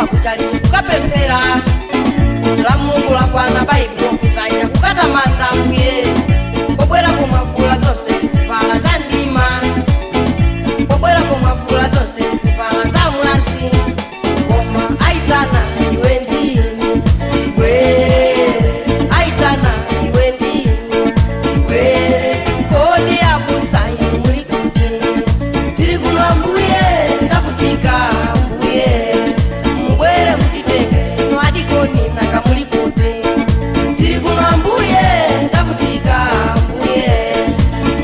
wa kuchali kukapempera la Mulungu la kwana Baibulo kusaina kukatamanda mbuye pobwera kumafula zose kuvala za ndima pobwera kumafula zose kuvala za mwasi koma aitana iwe ndini ibwere aitana iwe ndini ibwere kodi yakusaini muli kuti tiri kuno mbuye ndakutika mbuye mubwere mutitenge no adikoni nakamuli kuti tiri kuno mbuye ndakutika mbuye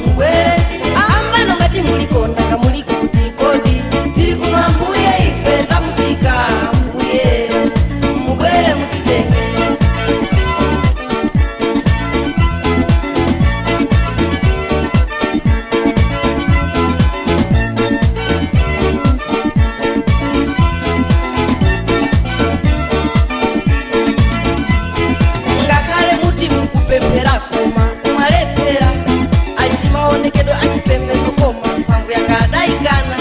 mubwere amba nongati muliko nakamuli kuti kodi tiri kuno mbuye ife ndakutika mbuye mubwere mutitenge ngakale muti mukupempera koma mwalepera alindi maonekedo achipembezo koma mphamvu yakadaikana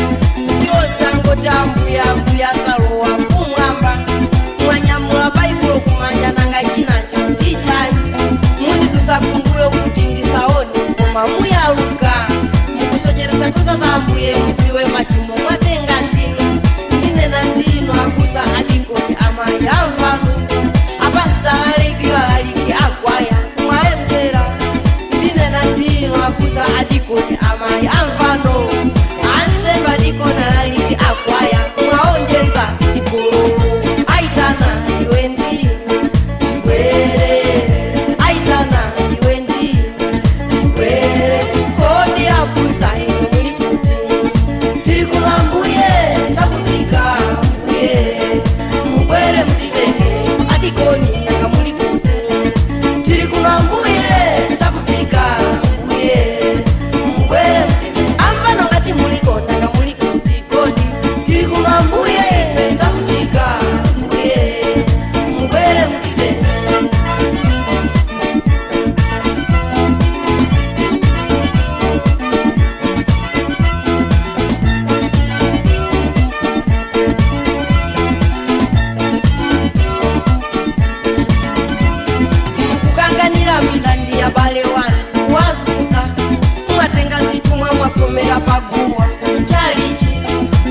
siwosango ta mbuya salowa kumwamba mwanyamula Baibulo kumanja nanga chinacho ndichani mundidusa kumbuyo kuti ndisaone koma muyaluka mukusocheresa toza za mbuye musiwe machimo mwatenga ndino ndinena ndino akusa adikoni amayi amvano apasitalalekiwalaliki akwaya mwalemtera ndinena ndino akusa adikoni amayi amvano ansemba dikoni alaliki akwaya mwaonjeza chigololo aitana iwe ndini ibwere aitana iwe ndini ibwere kodi akusa ino muli kuti tiri kuno mbuye ndakutika mbuye mubwere mutitenge adikoni nakamuli kuti tiri kuno mbuye ndakutika mbuye mubwere mutitenge amba nongati muliko nakamuli kuti kodi tiri kuno mbuye ife ndakutika mbuye mubwere mutitenge kukanganira midandi ya bale wanu wazusa mwatenga zitumwa mwakomera paguwa chalichi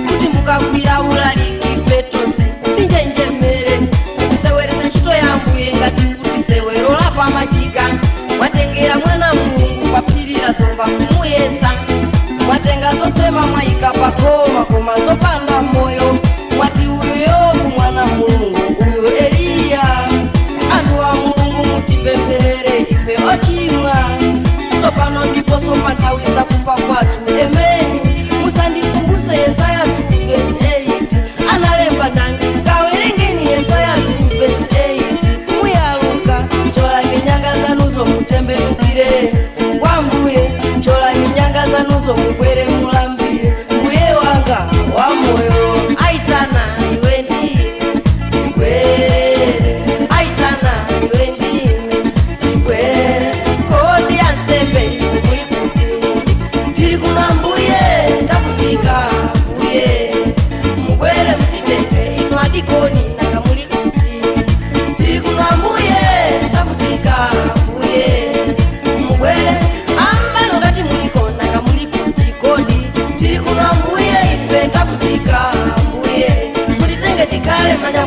kuti mukakwira ulaliki fetose tinjenjemere kuseweresa ntchito ya mbuye ngati kuti sewero lapa majika mwatengera mwana Mulungu papirira zomba kumuyesa mwatenga zosema mwayika pakoma koma zopanda moyo mwati uyo kumwana Mulungu uyo Eliya anthu wa Mulungu mutipempherere ife ochimwa sopano ndipo sopanthawiza kufa kwathu emeni musandikumbuse Yesaya 2:8 analemba ndangi kawerengeni Yesaya 2:8 muyaluka cholani nyanga zanuzo mutembenukire kwa mbuye cholani nyanga zanuzo mubwere mulambire mbuye wanga wa moyo aitana iwe ndini ibwere aitana iwe ndini ibwere kodi ansembe iwe muli kuti tiri kuno mbuye ndakutika mbuye mubwere mutitenge ino adikoni nakamuli kuti tiri kuno mbuye ndakutika mbuye mubwere amba nongati muliko nakamuli kuti kodi tiri kuno mbuye ife ndakutika mbuye mutitenge tikale manja